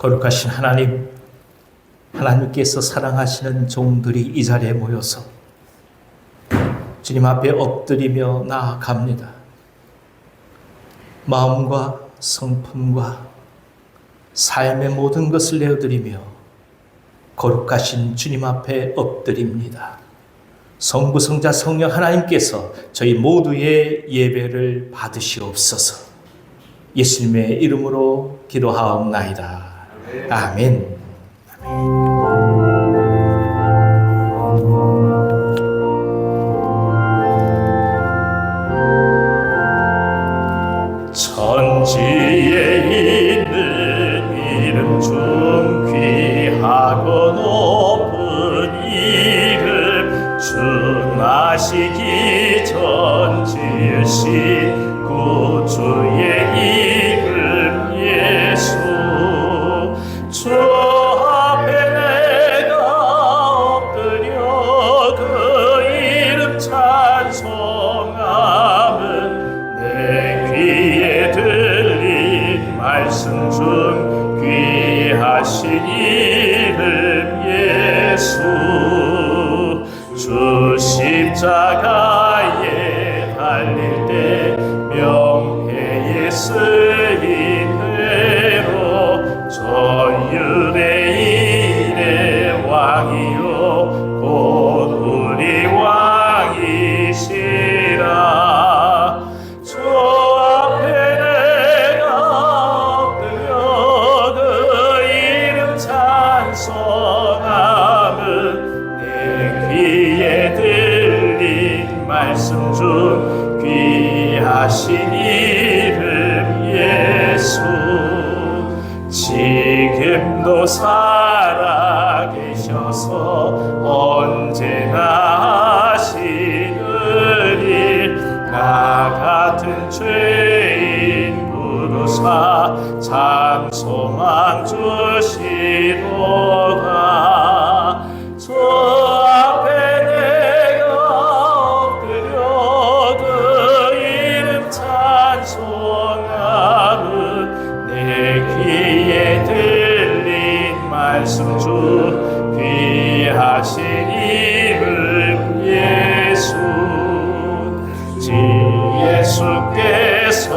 거룩하신 하나님, 하나님께서 사랑하시는 종들이 이 자리에 모여서 주님 앞에 엎드리며 나아갑니다. 마음과 성품과 삶의 모든 것을 내어드리며 거룩하신 주님 앞에 엎드립니다. 성부, 성자, 성령 하나님께서 저희 모두의 예배를 받으시옵소서. 예수님의 이름으로 기도하옵나이다. 아멘. 천지에 있는 이름 중 귀하고 높은 이름, 주 나시기 전 지으신 구주의 이름 예수. 주 앞에 내가 엎드려 그 이름 찬송함은 내 귀에 들린 말씀 중 귀하신 이름 예수. 주 십자가에 달릴 때 명패에 쓰인 대로 전유대인의 왕이요 곧 우리 왕이시라. 주 앞에 내가 엎드려 그 이름 찬송함은 내 귀에 들린 말씀 중 귀하신 이름 예수. 지금도 살아계셔서 언제나 하시느니 나 같은 죄인 부르사 참 소망 주시도다. 주 앞에 내가 엎드려 그 이름 찬송함은 내 귀에 들린 말씀 중 귀하신 이름 예수. 주 예수께서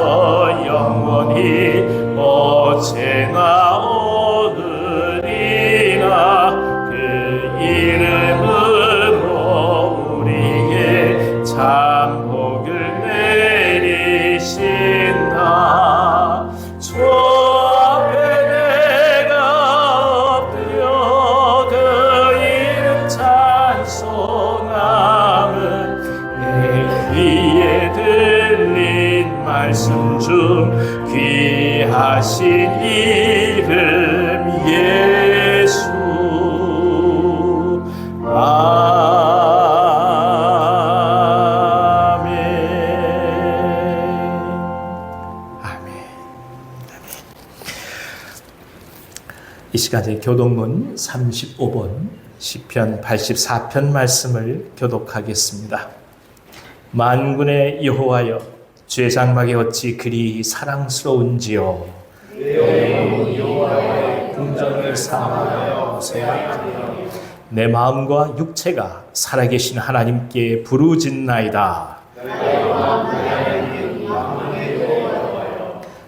영원히 어제나 오늘이나 그 이름으로 우리에게 참 복을 내리신다. 주 앞에 내가 엎드려 그 이름 찬송함은 내 귀에 들린 말씀 중 귀하신 이름 예수. 이 시간에 교독문 35번 시편 84편 말씀을 교독하겠습니다. 만군의 여호와여, 주의 장막이 어찌 그리 사랑스러운지요. 내 여호와의 궁정을 사모하여 세하며 내 마음과 육체가 살아계신 하나님께 부르짖나이다.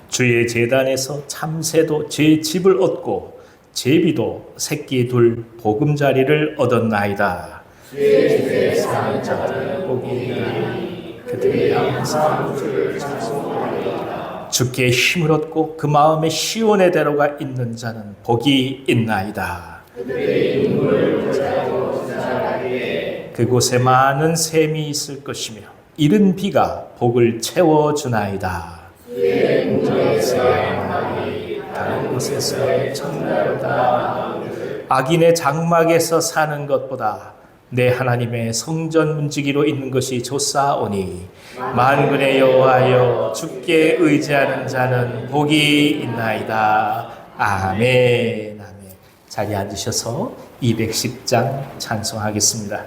주의 제단에서 참새도 제 집을 얻고 제비도 새끼 둘 보금자리를 얻었나이다. 주의 집에 사는 자들은 복이 있나니 그들이 항상 주를 찬송하리이다. 주께 힘을 얻고 그 마음에 시온의 대로가 있는 자는 복이 있나이다. 그들의 인물을 보자고 지나가기에 그곳에 많은 샘이 있을 것이며 이른 비가 복을 채워주나이다. 주의 궁정에서 양하리 다른 곳에서의 청나보다 악인의 장막에서 사는 것보다 내 하나님의 성전 문지기로 있는 것이 좋사오니 만군의 여호와여, 주께 의지하는 자는 복이 있나이다. 아멘. 아멘. 자리에 앉으셔서 210장 찬송하겠습니다.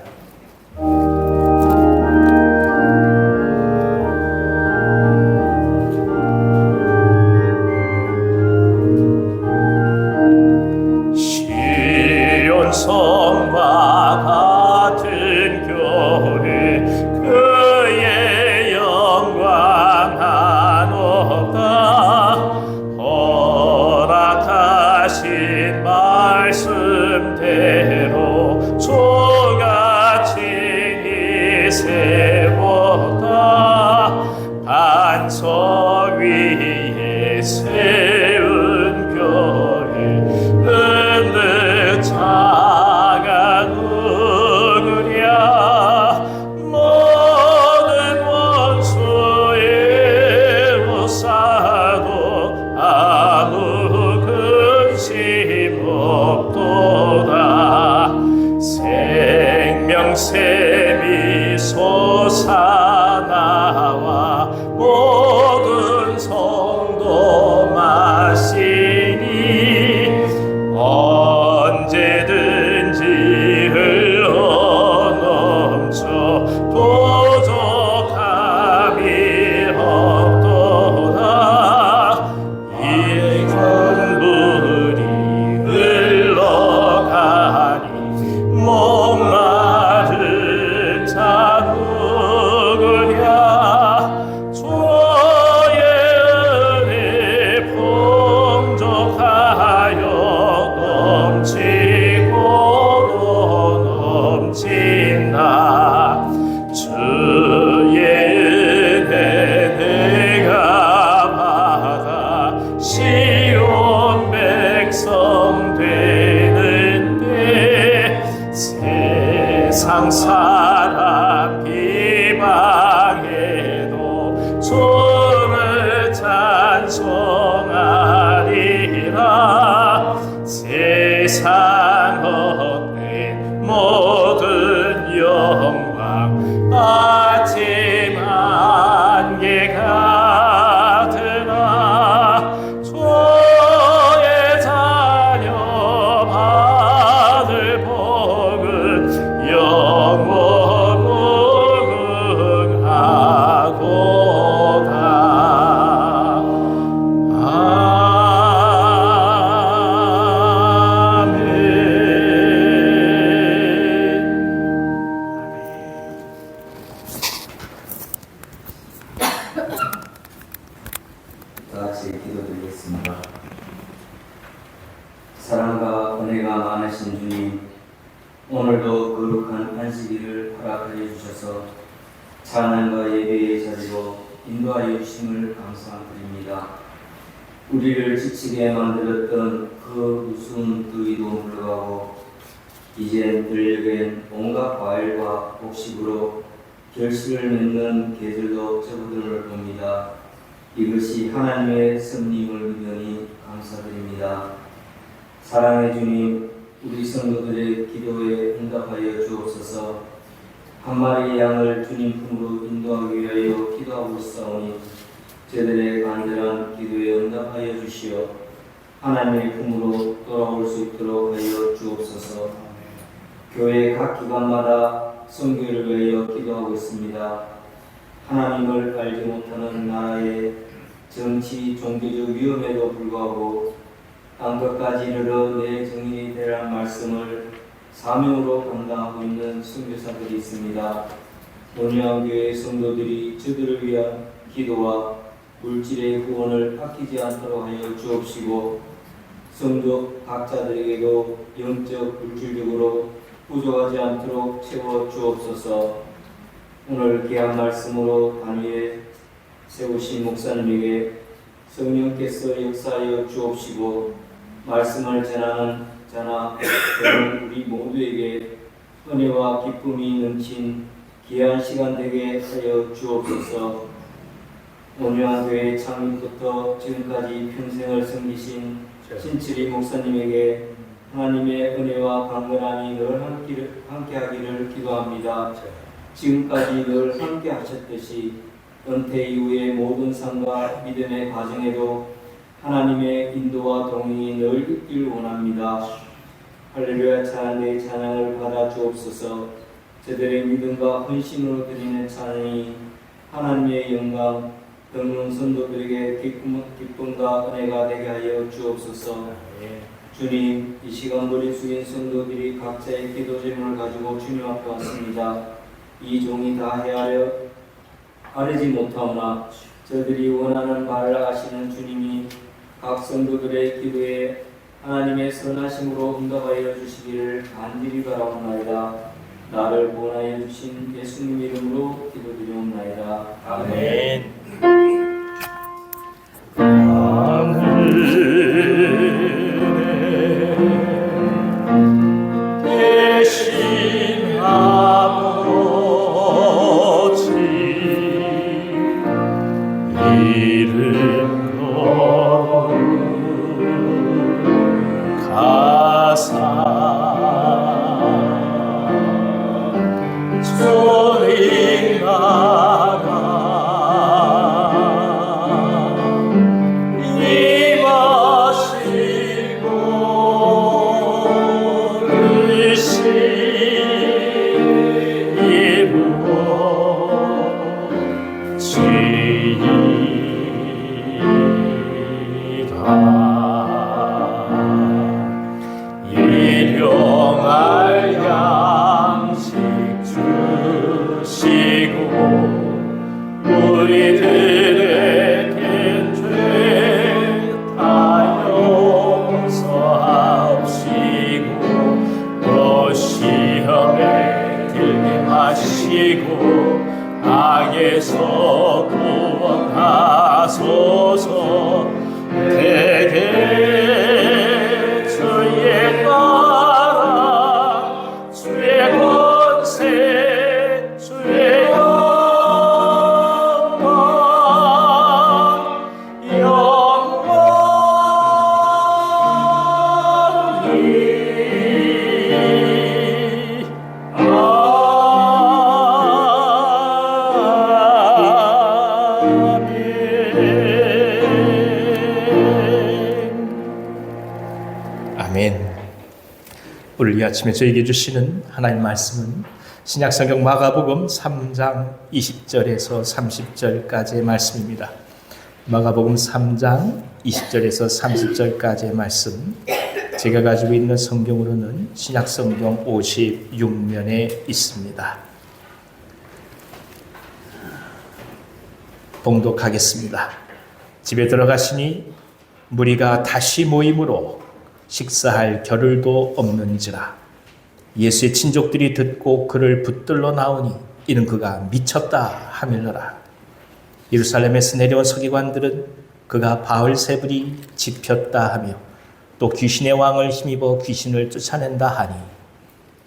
세상 헛된 모든 영광 아침 안개가 드나 주의 자녀 받을 복은 영원 무궁하고다. 다같이 기도드리겠습니다. 사랑과 은혜가 많으신 주님, 오늘도 거룩한 안식일을 허락하여 주셔서 찬양과 예배의 자리로 인도하여 주심을 감사드립니다. 우리를 지치게 만들었던 그 우스운 더위도 물러가고 이젠 들녘엔 온갖 과일과 곡식으로 결실을 맺는 계절도 접어들 봅니다. 이것이 하나님의 섭림을 믿으니 감사드립니다. 사랑의 주님, 우리 성도들의 기도에 응답하여 주옵소서. 한 마리의 양을 주님 품으로 인도하기 위하여 기도하고 있사오니 저들의 간절한 기도에 응답하여 주시어 하나님의 품으로 돌아올 수 있도록 하여 주옵소서. 교회 각 기관마다 선교를 위하여 기도하고 있습니다. 하나님을 알지 못하는 나라의 정치, 종교적 위험에도 불구하고 땅끝까지 이르러 내 증인이 되라는 말씀을 사명으로 감당하고 있는 선교사들이 있습니다. 온유한교회 성도들이 저들을 위한 기도와 물질의 후원을 아끼지 않도록 하여 주옵시고 성도 각자들에게도 영적, 물질적으로 부족하지 않도록 채워 주옵소서. 오늘 귀한 말씀으로 단위에 세우신 목사님에게 성령께서 역사하여 주옵시고 말씀을 전하는 자나 우리 모두에게 은혜와 기쁨이 넘친 귀한 시간 되게 하여 주옵소서. 온유한 교회 창립부터 지금까지 평생을 섬기신 신칠이 목사님에게 하나님의 은혜와 강건함이 늘 함께하기를 기도합니다. 지금까지 늘 함께 하셨듯이 은퇴 이후의 모든 삶과 믿음의 과정에도 하나님의 인도와 동행이 늘 있길 원합니다. 할렐루야 찬양의 찬양을 받아 주옵소서. 저들의 믿음과 헌신으로 드리는 찬양이 하나님의 영광, 듣는 성도들에게 기쁨과 은혜가 되게 하여 주옵소서. 주님, 이 시간 머리 숙인 성도들이 각자의 기도 제목을 가지고 주님 앞에 왔습니다. 이 종이 다 헤아려 아뢰지 못하오나 저들이 원하는 말을 아시는 주님이 각 성도들의 기도에 하나님의 선하심으로 응답하여 주시기를 간절히 바라옵나이다. 나를 구원하여 주신 예수님 이름으로 기도드리옵나이다. 아멘. 대신 아버지 이름 거룩 가사 존인 나라 임하시고 의시 이루어지이다. 아멘. 오늘 이 아침에 저에게 주시는 하나님 말씀은 신약성경 마가복음 3장 20절에서 30절까지의 말씀입니다. 마가복음 3장 20절에서 30절까지의 말씀, 제가 가지고 있는 성경으로는 신약성경 56면에 있습니다. 봉독하겠습니다. 집에 들어가시니 무리가 다시 모임으로 식사할 겨를도 없는지라. 예수의 친족들이 듣고 그를 붙들러 나오니 이는 그가 미쳤다 하밀러라. 예루살렘에서 내려온 서기관들은 그가 바울세불이 집혔다 하며 또 귀신의 왕을 힘입어 귀신을 쫓아낸다 하니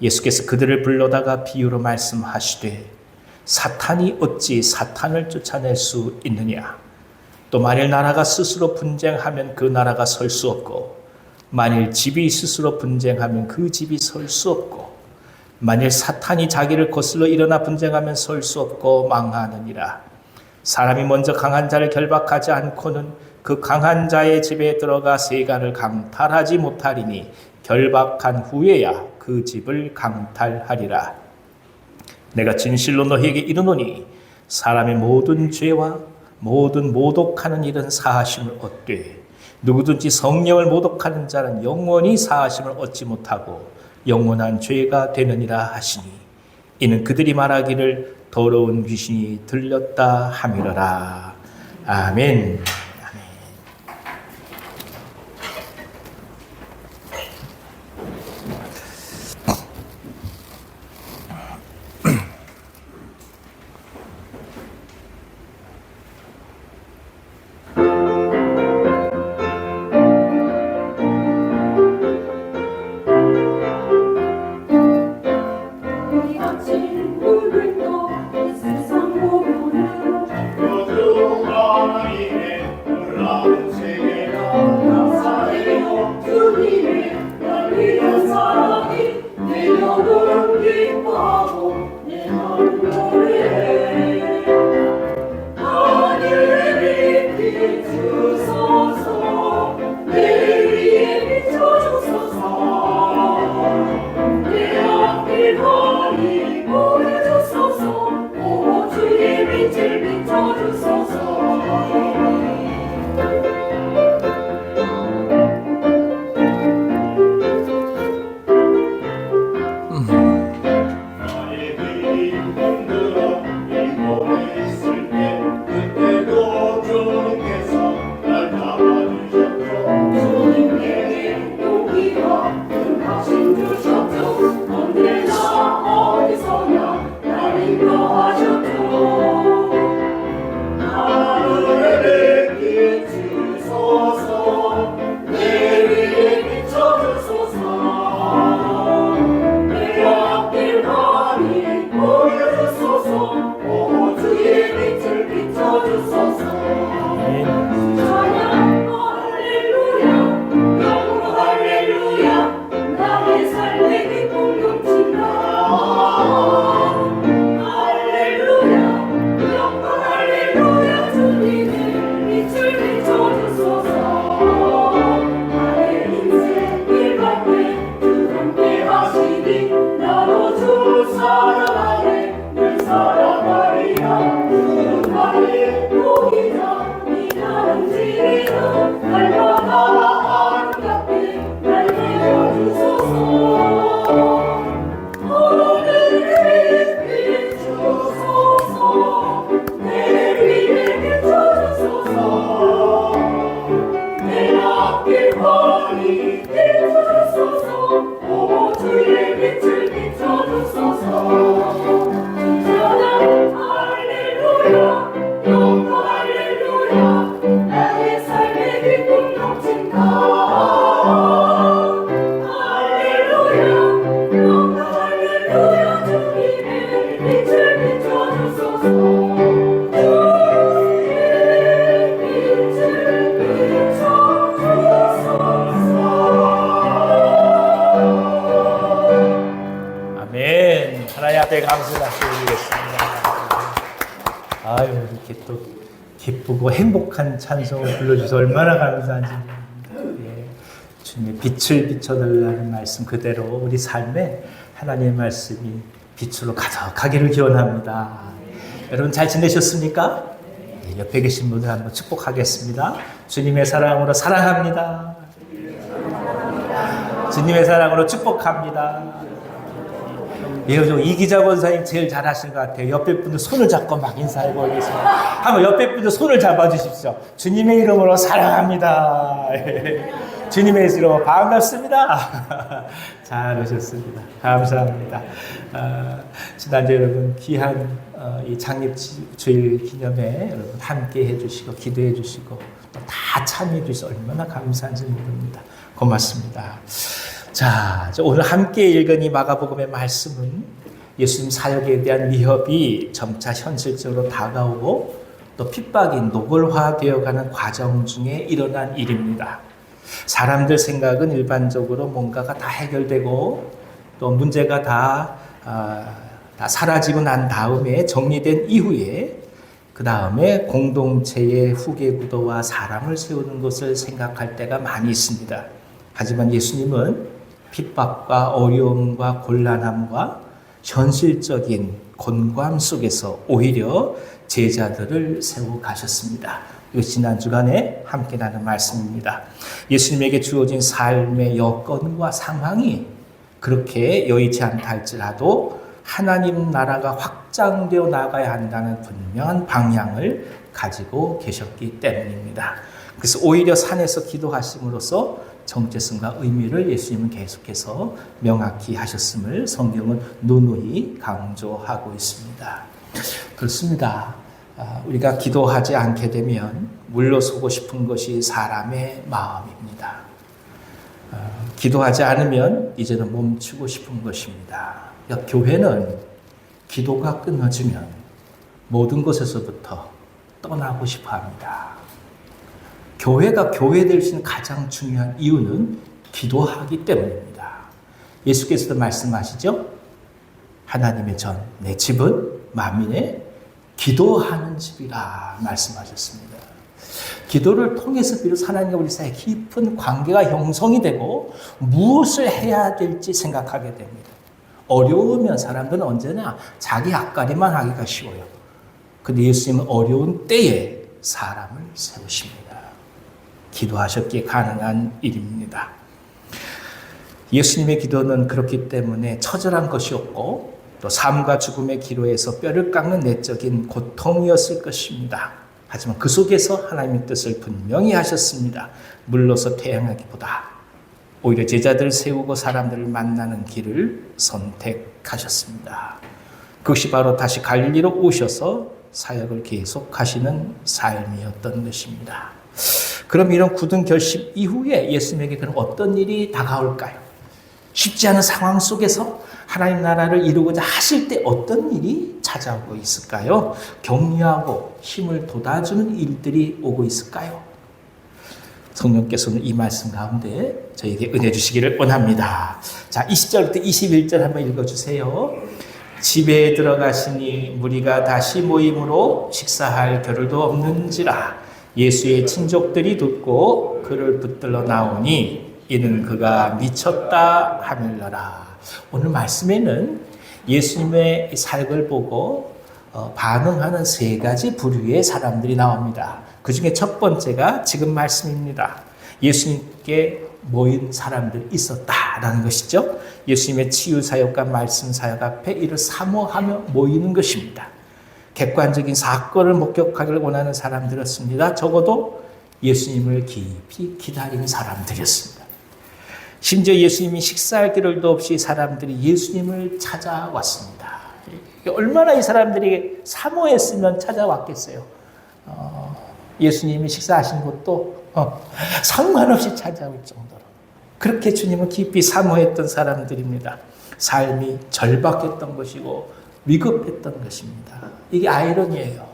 예수께서 그들을 불러다가 비유로 말씀하시되 사탄이 어찌 사탄을 쫓아낼 수 있느냐. 또 만일 나라가 스스로 분쟁하면 그 나라가 설 수 없고 만일 집이 스스로 분쟁하면 그 집이 설 수 없고 만일 사탄이 자기를 거슬러 일어나 분쟁하면 설 수 없고 망하느니라. 사람이 먼저 강한 자를 결박하지 않고는 그 강한 자의 집에 들어가 세간을 강탈하지 못하리니 결박한 후에야 그 집을 강탈하리라. 내가 진실로 너희에게 이르노니 사람의 모든 죄와 모든 모독하는 일은 사하심을 얻되 누구든지 성령을 모독하는 자는 영원히 사하심을 얻지 못하고 영원한 죄가 되느니라 하시니 이는 그들이 말하기를 더러운 귀신이 들렸다 함이러라. 아멘. 아유, 이렇게 또 기쁘고 행복한 찬송을 불러주셔서 얼마나 감사한지. 예. 주님의 빛을 비춰달라는 말씀 그대로 우리 삶에 하나님의 말씀이 빛으로 가득하기를 기원합니다. 여러분 잘 지내셨습니까? 옆에 계신 분들 한번 축복하겠습니다. 주님의 사랑으로 사랑합니다. 주님의 사랑으로 축복합니다. 요즘 이기자 권사님 제일 잘하시는 것 같아요. 옆에 분들 손을 잡고 막 인사해 보겠습니다. 한번 옆에 분들 손을 잡아주십시오. 주님의 이름으로 사랑합니다. 주님의 이름으로 반갑습니다. 잘 오셨습니다. 감사합니다. 지난주 여러분 귀한 이 장립주일 기념에 여러분 함께 해주시고 기도해 주시고 다 참여해 주셔서 얼마나 감사한지 모릅니다. 고맙습니다. 자, 오늘 함께 읽은 이 마가복음의 말씀은 예수님 사역에 대한 위협이 점차 현실적으로 다가오고 또 핍박이 노골화되어가는 과정 중에 일어난 일입니다. 사람들 생각은 일반적으로 뭔가가 다 해결되고 또 문제가 다 사라지고 난 다음에 정리된 이후에 그 다음에 공동체의 후계 구도와 사람을 세우는 것을 생각할 때가 많이 있습니다. 하지만 예수님은 핍박과 어려움과 곤란함과 현실적인 곤고함 속에서 오히려 제자들을 세우고 가셨습니다. 이것이 지난 주간에 함께 나눈 말씀입니다. 예수님에게 주어진 삶의 여건과 상황이 그렇게 여의치 않다 할지라도 하나님 나라가 확장되어 나가야 한다는 분명한 방향을 가지고 계셨기 때문입니다. 그래서 오히려 산에서 기도하심으로써 정체성과 의미를 예수님은 계속해서 명확히 하셨음을 성경은 누누이 강조하고 있습니다. 그렇습니다. 우리가 기도하지 않게 되면 물러서고 싶은 것이 사람의 마음입니다. 기도하지 않으면 이제는 멈추고 싶은 것입니다. 교회는 기도가 끊어지면 모든 것에서부터 떠나고 싶어 합니다. 교회가 교회 될 수 있는 가장 중요한 이유는 기도하기 때문입니다. 예수께서도 말씀하시죠? 하나님의 전, 내 집은 만민의 기도하는 집이라 말씀하셨습니다. 기도를 통해서 비로소 하나님과 우리 사이에 깊은 관계가 형성이 되고 무엇을 해야 될지 생각하게 됩니다. 어려우면 사람들은 언제나 자기 앞가림만 하기가 쉬워요. 근데 예수님은 어려운 때에 사람을 세우십니다. 기도하셨기에 가능한 일입니다. 예수님의 기도는 그렇기 때문에 처절한 것이 없고 또 삶과 죽음의 기로에서 뼈를 깎는 내적인 고통이었을 것입니다. 하지만 그 속에서 하나님의 뜻을 분명히 하셨습니다. 물러서 퇴행하기보다 오히려 제자들을 세우고 사람들을 만나는 길을 선택하셨습니다. 그것이 바로 다시 갈릴리로 오셔서 사역을 계속하시는 삶이었던 것입니다. 그럼 이런 굳은 결심 이후에 예수님에게 그럼 어떤 일이 다가올까요? 쉽지 않은 상황 속에서 하나님 나라를 이루고자 하실 때 어떤 일이 찾아오고 있을까요? 격려하고 힘을 돋아주는 일들이 오고 있을까요? 성령께서는 이 말씀 가운데 저에게 은혜 주시기를 원합니다. 자, 20절부터 21절 한번 읽어주세요. 집에 들어가시니 무리가 다시 모임으로 식사할 겨를도 없는지라 예수의 친족들이 듣고 그를 붙들러 나오니 이는 그가 미쳤다 하밀러라. 오늘 말씀에는 예수님의 사역을 보고 반응하는 세 가지 부류의 사람들이 나옵니다. 그 중에 첫 번째가 지금 말씀입니다. 예수님께 모인 사람들이 있었다라는 것이죠. 예수님의 치유 사역과 말씀 사역 앞에 이를 사모하며 모이는 것입니다. 객관적인 사건을 목격하기를 원하는 사람들이었습니다. 적어도 예수님을 깊이 기다리는 사람들이었습니다. 심지어 예수님이 식사할 겨를도 없이 사람들이 예수님을 찾아왔습니다. 얼마나 이 사람들이 사모했으면 찾아왔겠어요. 예수님이 식사하신 것도 상관없이 찾아올 정도로 그렇게 주님을 깊이 사모했던 사람들입니다. 삶이 절박했던 것이고 위급했던 것입니다. 이게 아이러니예요.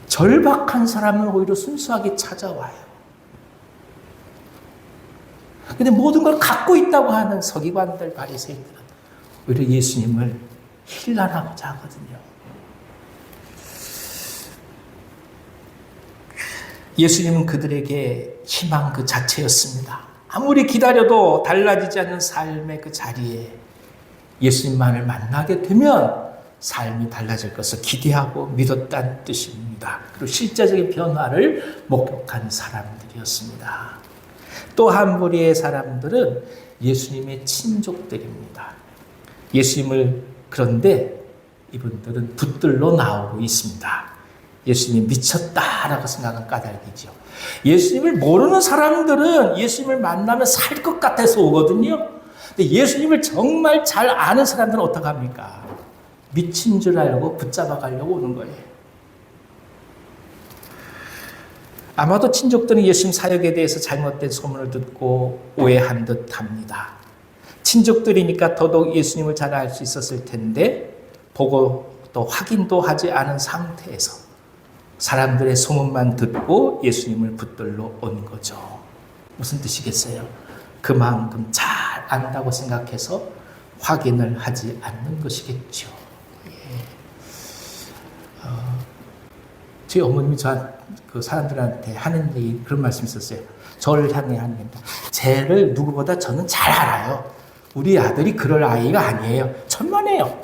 절박한 사람은 오히려 순수하게 찾아와요. 근데 모든 걸 갖고 있다고 하는 서기관들, 바리새인들은 오히려 예수님을 힐난하고자 하거든요. 예수님은 그들에게 희망 그 자체였습니다. 아무리 기다려도 달라지지 않는 삶의 그 자리에 예수님만을 만나게 되면 삶이 달라질 것을 기대하고 믿었다는 뜻입니다. 그리고 실제적인 변화를 목격한 사람들이었습니다. 또 한 무리의 사람들은 예수님의 친족들입니다. 예수님을 그런데 이분들은 붙들러 나오고 있습니다. 예수님이 미쳤다라고 생각한 까닭이죠. 예수님을 모르는 사람들은 예수님을 만나면 살 것 같아서 오거든요. 근데 예수님을 정말 잘 아는 사람들은 어떡합니까? 미친 줄 알고 붙잡아 가려고 오는 거예요. 아마도 친족들은 예수님 사역에 대해서 잘못된 소문을 듣고 오해한 듯 합니다. 친족들이니까 더더욱 예수님을 잘 알 수 있었을 텐데 보고 또 확인도 하지 않은 상태에서 사람들의 소문만 듣고 예수님을 붙들러 온 거죠. 무슨 뜻이겠어요? 그만큼 잘 안다고 생각해서 확인을 하지 않는 것이겠죠. 저희 어머님이 그 사람들한테 하는 얘기 그런 말씀이 있었어요. 저를 향해 하는 겁니다. 쟤를 누구보다 저는 잘 알아요. 우리 아들이 그럴 아이가 아니에요. 천만에요.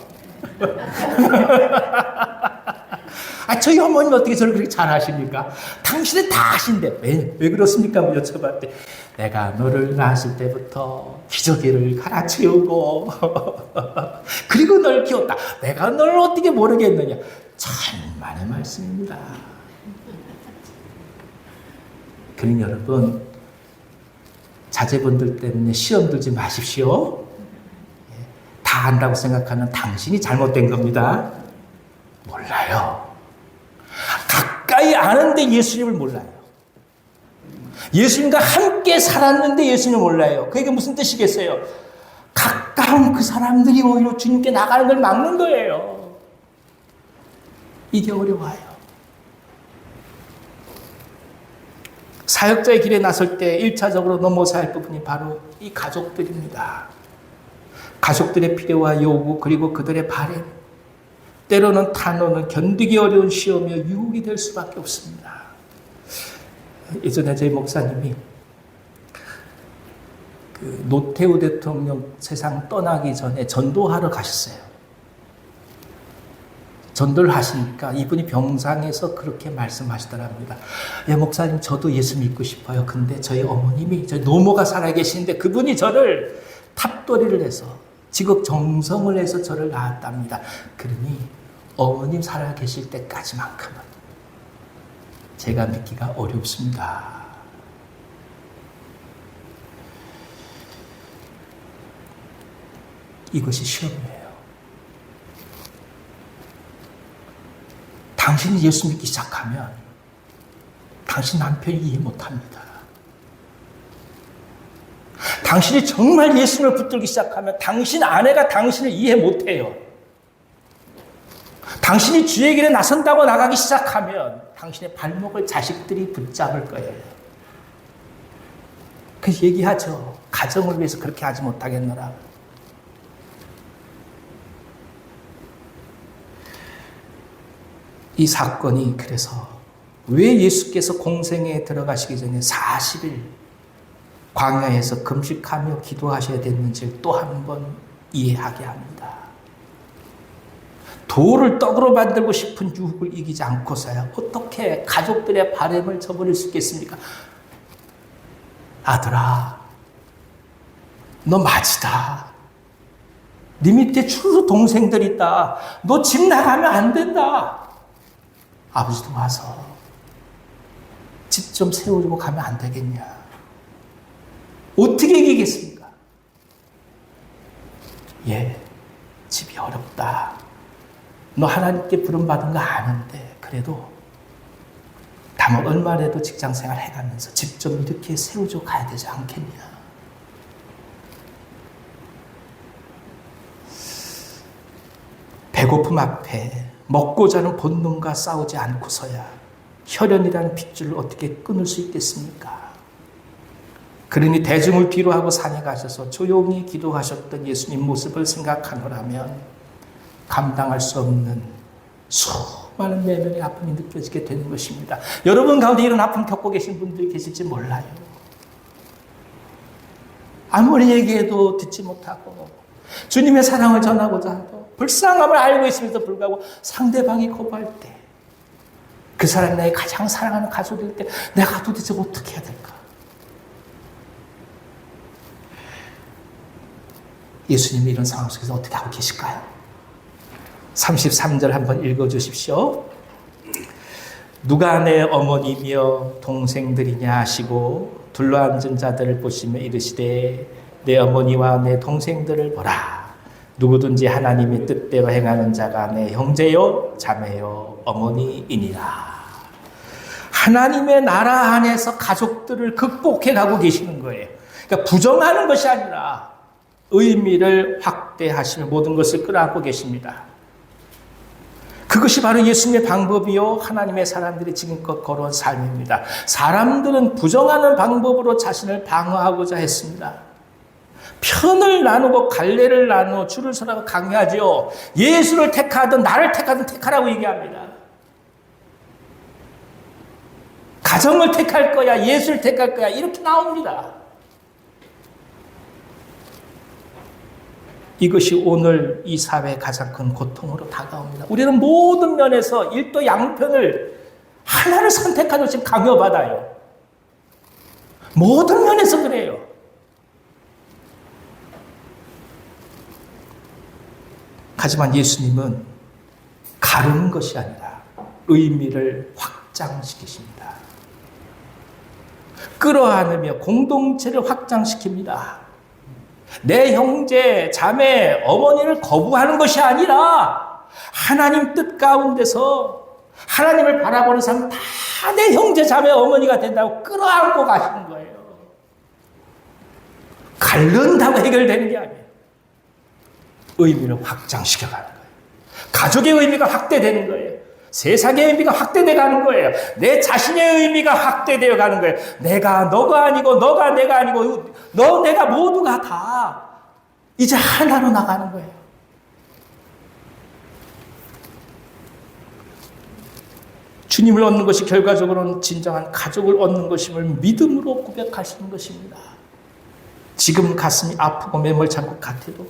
저희 어머님 어떻게 저를 그렇게 잘 아십니까? 당신은 다 아신대. 왜 그렇습니까? 여쭤봤대. 내가 너를 낳았을 때부터 기저귀를 갈아치우고 그리고 널 키웠다. 내가 널 어떻게 모르겠느냐. 천만의 말씀입니다. 그러니 여러분, 자제분들 때문에 시험 들지 마십시오. 다 안다고 생각하는 당신이 잘못된 겁니다. 몰라요. 가까이 아는데 예수님을 몰라요. 예수님과 함께 살았는데 예수님을 몰라요. 그게 무슨 뜻이겠어요? 가까운 그 사람들이 오히려 주님께 나가는 걸 막는 거예요. 이게 어려워요. 사역자의 길에 나설 때 1차적으로 넘어서야 할 부분이 바로 이 가족들입니다. 가족들의 필요와 요구 그리고 그들의 바람, 때로는 탄원은 견디기 어려운 시험이며 유혹이 될 수밖에 없습니다. 예전에 저희 목사님이 그 노태우 대통령 세상 떠나기 전에 전도하러 가셨어요. 전도를 하시니까 이분이 병상에서 그렇게 말씀하시더랍니다. 예, 목사님, 저도 예수 믿고 싶어요. 근데 저희 어머님이, 저희 노모가 살아계시는데 그분이 저를 탑도리를 해서 지극 정성을 해서 저를 낳았답니다. 그러니 어머님 살아계실 때까지만큼은 제가 믿기가 어렵습니다. 이것이 시험이에요. 당신이 예수 믿기 시작하면 당신 남편이 이해 못합니다. 당신이 정말 예수님을 붙들기 시작하면 당신 아내가 당신을 이해 못해요. 당신이 주의 길에 나선다고 나가기 시작하면 당신의 발목을 자식들이 붙잡을 거예요. 그래서 얘기하죠. 가정을 위해서 그렇게 하지 못하겠노라. 이 사건이 그래서 왜 예수께서 공생에 들어가시기 전에 40일 광야에서 금식하며 기도하셔야 됐는지 또 한 번 이해하게 합니다. 돌을 떡으로 만들고 싶은 유혹을 이기지 않고서야 어떻게 가족들의 바람을 저버릴 수 있겠습니까? 아들아, 너 맞이다. 네 밑에 추루 동생들 있다. 너 집 나가면 안 된다. 아버지도 와서 집 좀 세우고 가면 안 되겠냐. 어떻게 이기겠습니까? 예, 집이 어렵다. 너 하나님께 부름받은 거 아는데 그래도 다만 얼마라도 직장생활 해가면서 집 좀 이렇게 세우고 가야 되지 않겠냐. 배고픔 앞에 먹고 자는 본능과 싸우지 않고서야 혈연이라는 핏줄을 어떻게 끊을 수 있겠습니까? 그러니 대중을 뒤로하고 산에 가셔서 조용히 기도하셨던 예수님 모습을 생각하노라면 감당할 수 없는 수많은 내면의 아픔이 느껴지게 되는 것입니다. 여러분 가운데 이런 아픔 겪고 계신 분들이 계실지 몰라요. 아무리 얘기해도 듣지 못하고 주님의 사랑을 전하고자 해도 불쌍함을 알고 있음에도 불구하고 상대방이 거부할 때, 그 사람이 나의 가장 사랑하는 가족일 때 내가 도대체 어떻게 해야 될까? 예수님이 이런 상황 속에서 어떻게 하고 계실까요? 33절 한번 읽어주십시오. 누가 내 어머니며 동생들이냐 하시고 둘러앉은 자들을 보시며 이르시되 내 어머니와 내 동생들을 보라. 누구든지 하나님의 뜻대로 행하는 자가 내 형제요 자매요 어머니이니라. 하나님의 나라 안에서 가족들을 극복해 가고 계시는 거예요. 그러니까 부정하는 것이 아니라 의미를 확대하시며 모든 것을 끌어안고 계십니다. 그것이 바로 예수님의 방법이요 하나님의 사람들이 지금껏 걸어온 삶입니다. 사람들은 부정하는 방법으로 자신을 방어하고자 했습니다. 편을 나누고 갈래를 나누어 줄을 서라고 강요하죠. 예수를 택하든 나를 택하든 택하라고 얘기합니다. 가정을 택할 거야, 예수를 택할 거야, 이렇게 나옵니다. 이것이 오늘 이 사회의 가장 큰 고통으로 다가옵니다. 우리는 모든 면에서 일도 양편을 하나를 선택하는 것이 강요받아요. 모든 면에서 그래요. 하지만 예수님은 가르는 것이 아니라 의미를 확장시키십니다. 끌어안으며 공동체를 확장시킵니다. 내 형제, 자매, 어머니를 거부하는 것이 아니라 하나님 뜻 가운데서 하나님을 바라보는 사람 다 내 형제, 자매, 어머니가 된다고 끌어안고 가시는 거예요. 갈른다고 해결되는 게 아니에요. 의미를 확장시켜가는 거예요. 가족의 의미가 확대되는 거예요. 세상의 의미가 확대되어 가는 거예요. 내 자신의 의미가 확대되어 가는 거예요. 내가 너가 아니고 너가 내가 아니고 너 내가 모두가 다 이제 하나로 나가는 거예요. 주님을 얻는 것이 결과적으로는 진정한 가족을 얻는 것임을 믿음으로 고백하시는 것입니다. 지금 가슴이 아프고 매몰찬 것 같아도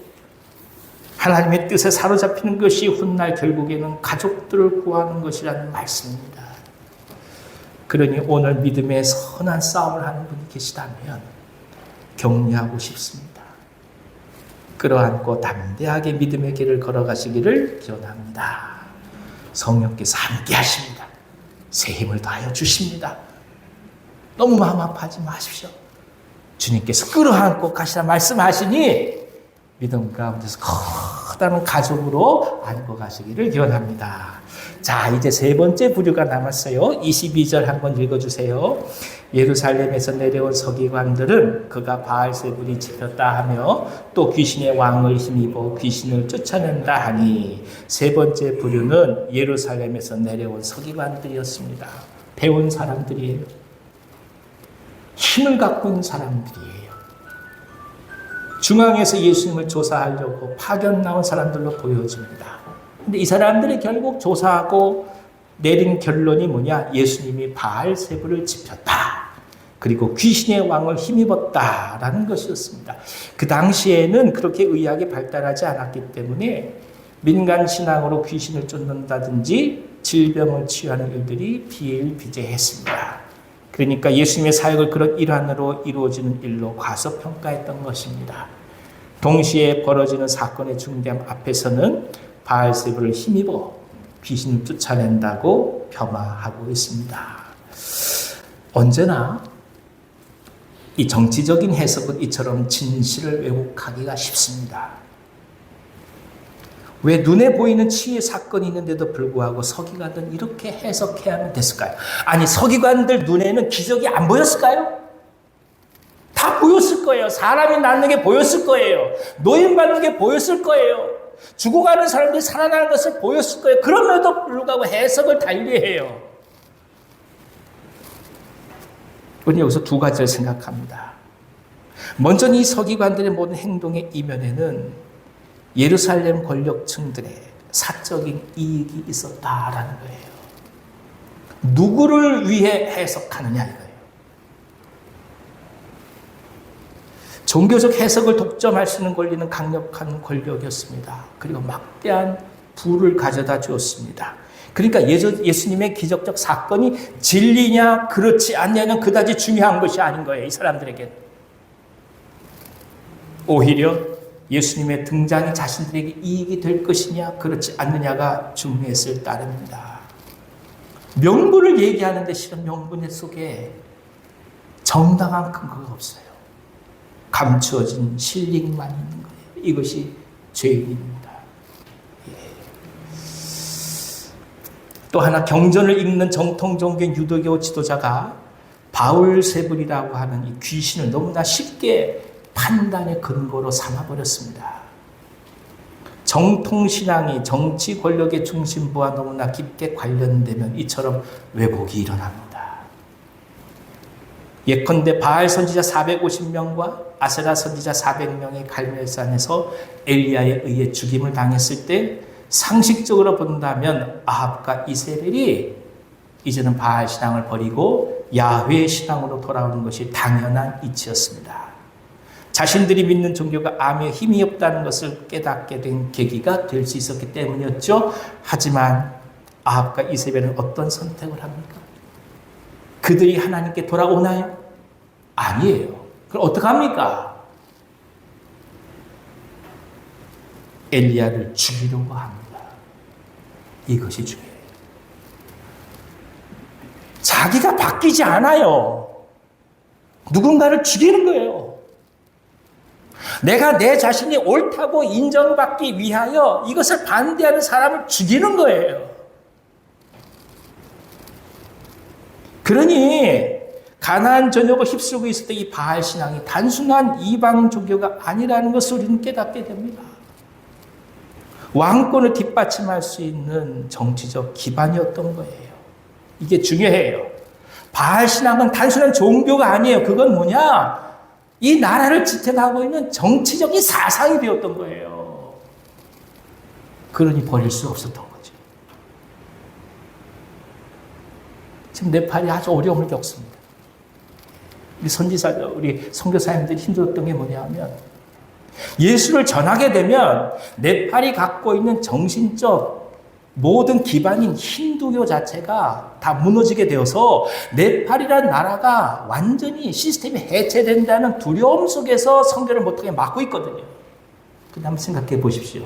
하나님의 뜻에 사로잡히는 것이 훗날 결국에는 가족들을 구하는 것이라는 말씀입니다. 그러니 오늘 믿음의 선한 싸움을 하는 분이 계시다면 격려하고 싶습니다. 끌어안고 담대하게 믿음의 길을 걸어가시기를 기원합니다. 성령께서 함께 하십니다. 새 힘을 더하여 주십니다. 너무 마음 아파하지 마십시오. 주님께서 끌어안고 가시라 말씀하시니 믿음 가운데서 커다란 가족으로 안고 가시기를 기원합니다. 자, 이제 세 번째 부류가 남았어요. 22절 한번 읽어주세요. 예루살렘에서 내려온 서기관들은 그가 바알세불이 집혔다 하며 또 귀신의 왕을 힘입어 귀신을 쫓아낸다 하니 세 번째 부류는 예루살렘에서 내려온 서기관들이었습니다. 배운 사람들이에요. 힘을 갖고 있는 사람들이에요. 중앙에서 예수님을 조사하려고 파견 나온 사람들로 보여집니다. 근데 이 사람들이 결국 조사하고 내린 결론이 뭐냐? 예수님이 바알세불을 집혔다. 그리고 귀신의 왕을 힘입었다라는 것이었습니다. 그 당시에는 그렇게 의학이 발달하지 않았기 때문에 민간 신앙으로 귀신을 쫓는다든지 질병을 치유하는 일들이 비일비재했습니다. 그러니까 예수님의 사역을 그런 일환으로 이루어지는 일로 과소평가했던 것입니다. 동시에 벌어지는 사건의 중대함 앞에서는 바알세불을 힘입어 귀신을 쫓아낸다고 폄하하고 있습니다. 언제나 이 정치적인 해석은 이처럼 진실을 왜곡하기가 쉽습니다. 왜 눈에 보이는 치유의 사건이 있는데도 불구하고 서기관들은 이렇게 해석해야만 됐을까요? 아니, 서기관들 눈에는 기적이 안 보였을까요? 다 보였을 거예요. 사람이 낫는 게 보였을 거예요. 노인받는 게 보였을 거예요. 죽어가는 사람들이 살아나는 것을 보였을 거예요. 그럼에도 불구하고 해석을 달리해요. 우리는 여기서 두 가지를 생각합니다. 먼저 이 서기관들의 모든 행동의 이면에는 예루살렘 권력층들의 사적인 이익이 있었다라는 거예요. 누구를 위해 해석하느냐 이거예요. 종교적 해석을 독점할 수 있는 권리는 강력한 권력이었습니다. 그리고 막대한 부를 가져다 주었습니다. 그러니까 예수님의 기적적 사건이 진리냐 그렇지 않냐는 그다지 중요한 것이 아닌 거예요. 이 사람들에게. 오히려 예수님의 등장이 자신들에게 이익이 될 것이냐 그렇지 않느냐가 중요했을 따름입니다. 명분을 얘기하는데 실은 명분 속에 정당한 근거가 없어요. 감추어진 실링만 있는 거예요. 이것이 죄인입니다. 또 하나 경전을 읽는 정통 종교 유도교 지도자가 바울세불이라고 하는 이 귀신을 너무나 쉽게 판단의 근거로 삼아버렸습니다. 정통신앙이 정치 권력의 중심부와 너무나 깊게 관련되면 이처럼 왜곡이 일어납니다. 예컨대 바알 선지자 450명과 아세라 선지자 400명의 갈멜산에서 엘리야에 의해 죽임을 당했을 때 상식적으로 본다면 아합과 이세벨이 이제는 바알 신앙을 버리고 야훼 신앙으로 돌아오는 것이 당연한 이치였습니다. 자신들이 믿는 종교가 암에 힘이 없다는 것을 깨닫게 된 계기가 될 수 있었기 때문이었죠. 하지만 아합과 이세벨은 어떤 선택을 합니까? 그들이 하나님께 돌아오나요? 아니에요. 그럼 어떡합니까? 엘리야를 죽이려고 합니다. 이것이 중요해요. 자기가 바뀌지 않아요. 누군가를 죽이는 거예요. 내가 내 자신이 옳다고 인정받기 위하여 이것을 반대하는 사람을 죽이는 거예요. 그러니 가나안 전역을 휩쓸고 있을 때 이 바알 신앙이 단순한 이방 종교가 아니라는 것을 우리는 깨닫게 됩니다. 왕권을 뒷받침할 수 있는 정치적 기반이었던 거예요. 이게 중요해요. 바알 신앙은 단순한 종교가 아니에요. 그건 뭐냐? 이 나라를 지탱하고 있는 정치적인 사상이 되었던 거예요. 그러니 버릴 수 없었던 거죠. 지금 네팔이 아주 어려움을 겪습니다. 우리 선교사님들이 힘들었던 게 뭐냐면 예수를 전하게 되면 네팔이 갖고 있는 정신적 모든 기반인 힌두교 자체가 다 무너지게 되어서 네팔이라는 나라가 완전히 시스템이 해체된다는 두려움 속에서 선교를 못하게 막고 있거든요. 근데 한번 생각해 보십시오.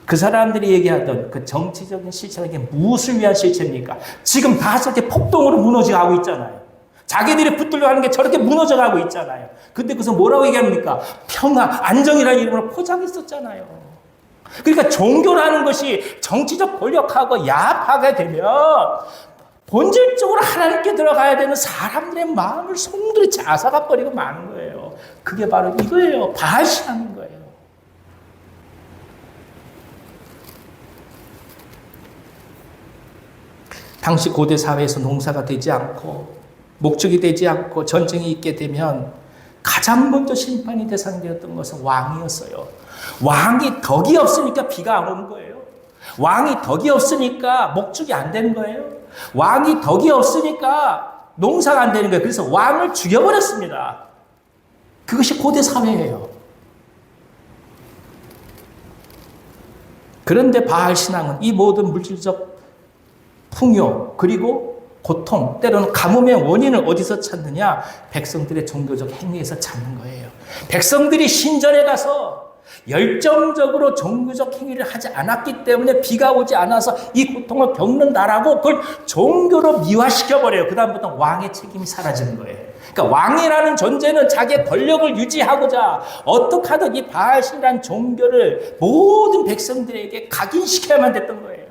그 사람들이 얘기하던 그 정치적인 실체는 이게 무엇을 위한 실체입니까? 지금 다 저렇게 폭동으로 무너져가고 있잖아요. 자기들이 붙들려 하는 게 저렇게 무너져가고 있잖아요. 근데 그래서 뭐라고 얘기합니까? 평화, 안정이라는 이름으로 포장했었잖아요. 그러니까 종교라는 것이 정치적 권력하고 야합하게 되면 본질적으로 하나님께 들어가야 되는 사람들의 마음을 송두리 앗아가 버리고 마는 거예요. 그게 바로 이거예요. 바알 신앙인 거예요. 당시 고대 사회에서 농사가 되지 않고 목축이 되지 않고 전쟁이 있게 되면 가장 먼저 심판이 대상되었던 것은 왕이었어요. 왕이 덕이 없으니까 비가 안 오는 거예요. 왕이 덕이 없으니까 목축이 안 되는 거예요. 왕이 덕이 없으니까 농사가 안 되는 거예요. 그래서 왕을 죽여버렸습니다. 그것이 고대 사회예요. 그런데 바알 신앙은 이 모든 물질적 풍요 그리고 고통, 때로는 가뭄의 원인을 어디서 찾느냐? 백성들의 종교적 행위에서 찾는 거예요. 백성들이 신전에 가서 열정적으로 종교적 행위를 하지 않았기 때문에 비가 오지 않아서 이 고통을 겪는다라고 그걸 종교로 미화시켜버려요. 그 다음부터 왕의 책임이 사라지는 거예요. 그러니까 왕이라는 존재는 자기의 권력을 유지하고자 어떻게 하든 이 바알신이라는 종교를 모든 백성들에게 각인시켜야만 됐던 거예요.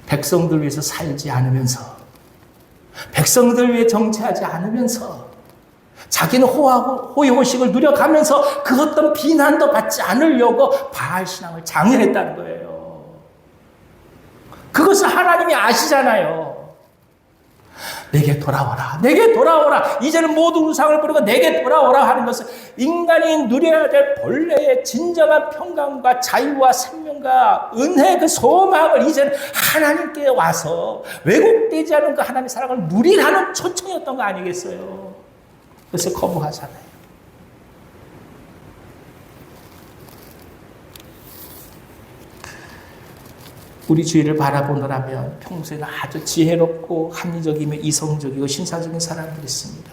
백성들 위해서 살지 않으면서 백성들 위해 정치하지 않으면서 자기는 호의호식을 누려가면서 그 어떤 비난도 받지 않으려고 바알 신앙을 장려했다는 거예요. 그것을 하나님이 아시잖아요. 내게 돌아오라. 내게 돌아오라. 이제는 모든 우상을 버리고 내게 돌아오라 하는 것은 인간이 누려야 될 본래의 진정한 평강과 자유와 생명과 은혜 그 소망을 이제는 하나님께 와서 왜곡되지 않은 그 하나님의 사랑을 누리라는 초청이었던 거 아니겠어요? 그래서 거부하잖아요. 우리 주위를 바라보느라면 평소에는 아주 지혜롭고 합리적이며 이성적이고 신사적인 사람들이 있습니다.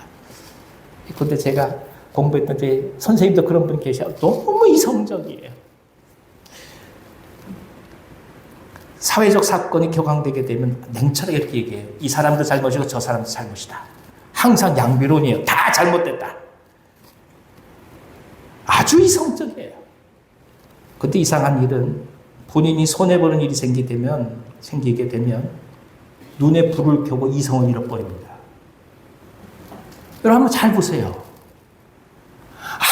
그런데 제가 공부했던 때 선생님도 그런 분이 계셔. 너무 이성적이에요. 사회적 사건이 격앙되게 되면 냉철하게 이렇게 얘기해요. 이 사람도 잘못이고 저 사람도 잘못이다. 항상 양비론이에요. 다 잘못됐다. 아주 이성적이에요. 그런데 이상한 일은 본인이 손해보는 일이 생기게 되면 눈에 불을 켜고 이성을 잃어버립니다. 여러분 한번 잘 보세요.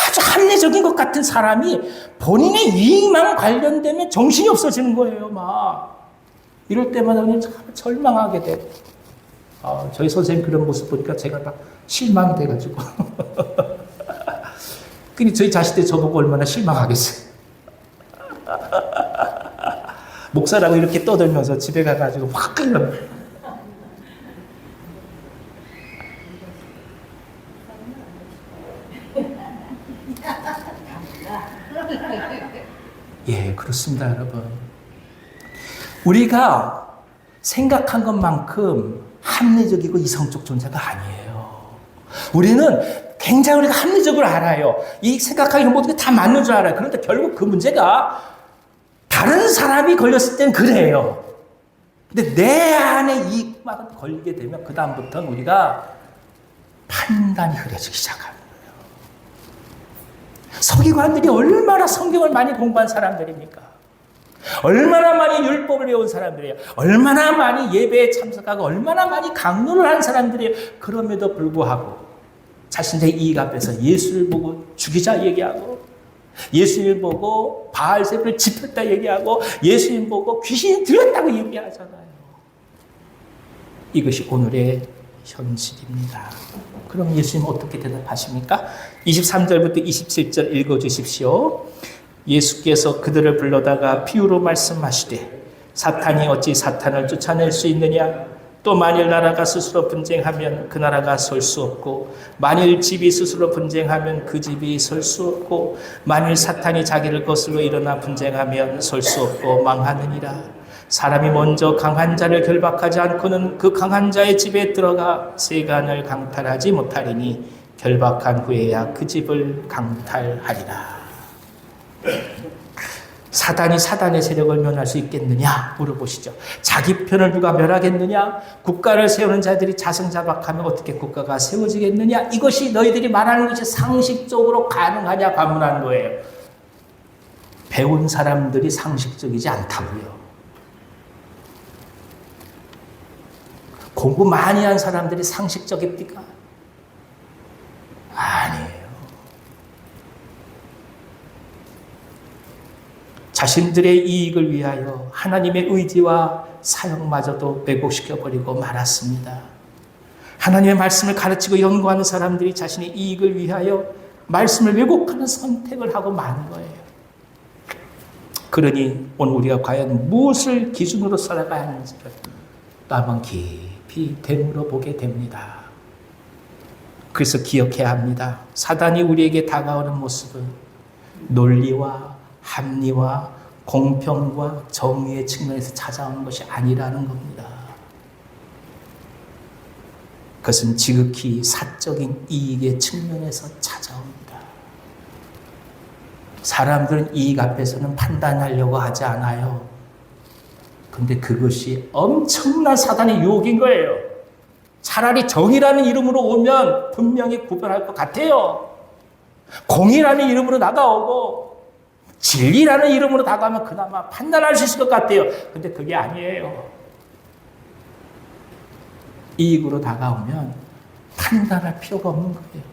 아주 합리적인 것 같은 사람이 본인의 이익만 관련되면 정신이 없어지는 거예요. 막 이럴 때마다 그냥 참 절망하게 돼. 저희 선생님 그런 모습 보니까 제가 막 실망이 돼가지고 근데 저희 자식들이 저보고 얼마나 실망하겠어요. 목사라고 이렇게 떠들면서 집에 가가지고 확 끌려. 예, 그렇습니다, 여러분. 우리가 생각한 것만큼 합리적이고 이성적 존재가 아니에요. 우리는 굉장히 우리가 합리적으로 알아요. 이 생각하기는 모든 게 다 맞는 줄 알아요. 그런데 결국 그 문제가 다른 사람이 걸렸을 땐 그래요. 근데 내 안에 이익만 걸리게 되면 그 다음부터는 우리가 판단이 흐려지기 시작하는 거예요. 서기관들이 얼마나 성경을 많이 공부한 사람들입니까? 얼마나 많이 율법을 배운 사람들이에요. 얼마나 많이 예배에 참석하고 얼마나 많이 강론을 한 사람들이에요. 그럼에도 불구하고 자신의 이익 앞에서 예수를 보고 죽이자 얘기하고 예수님 보고 바알세불을 짚었다 얘기하고 예수님 보고 귀신이 들렸다고 얘기하잖아요. 이것이 오늘의 현실입니다. 그럼 예수님 어떻게 대답하십니까? 23절부터 27절 읽어주십시오. 예수께서 그들을 불러다가 비유로 말씀하시되 사탄이 어찌 사탄을 쫓아낼 수 있느냐? 또 만일 나라가 스스로 분쟁하면 그 나라가 설 수 없고 만일 집이 스스로 분쟁하면 그 집이 설 수 없고 만일 사탄이 자기를 거슬러 일어나 분쟁하면 설 수 없고 망하느니라. 사람이 먼저 강한 자를 결박하지 않고는 그 강한 자의 집에 들어가 세간을 강탈하지 못하리니 결박한 후에야 그 집을 강탈하리라. 사단이 사단의 세력을 멸할 수 있겠느냐 물어보시죠. 자기 편을 누가 멸하겠느냐? 국가를 세우는 자들이 자승자박하면 어떻게 국가가 세워지겠느냐? 이것이 너희들이 말하는 것이 상식적으로 가능하냐 반문하는 거예요. 배운 사람들이 상식적이지 않다고요. 공부 많이 한 사람들이 상식적입니까? 아니에요. 자신들의 이익을 위하여 하나님의 의지와 사역마저도 왜곡시켜버리고 말았습니다. 하나님의 말씀을 가르치고 연구하는 사람들이 자신의 이익을 위하여 말씀을 왜곡하는 선택을 하고 마는 거예요. 그러니 오늘 우리가 과연 무엇을 기준으로 살아가야 하는지를 한번 깊이 되물어 보게 됩니다. 그래서 기억해야 합니다. 사단이 우리에게 다가오는 모습은 논리와 합리와 공평과 정의의 측면에서 찾아오는 것이 아니라는 겁니다. 그것은 지극히 사적인 이익의 측면에서 찾아옵니다. 사람들은 이익 앞에서는 판단하려고 하지 않아요. 근데 그것이 엄청난 사단의 유혹인 거예요. 차라리 정의라는 이름으로 오면 분명히 구별할 것 같아요. 공의라는 이름으로 나가오고 진리라는 이름으로 다가가면 그나마 판단할 수 있을 것 같아요. 근데 그게 아니에요. 이익으로 다가오면 판단할 필요가 없는 거예요.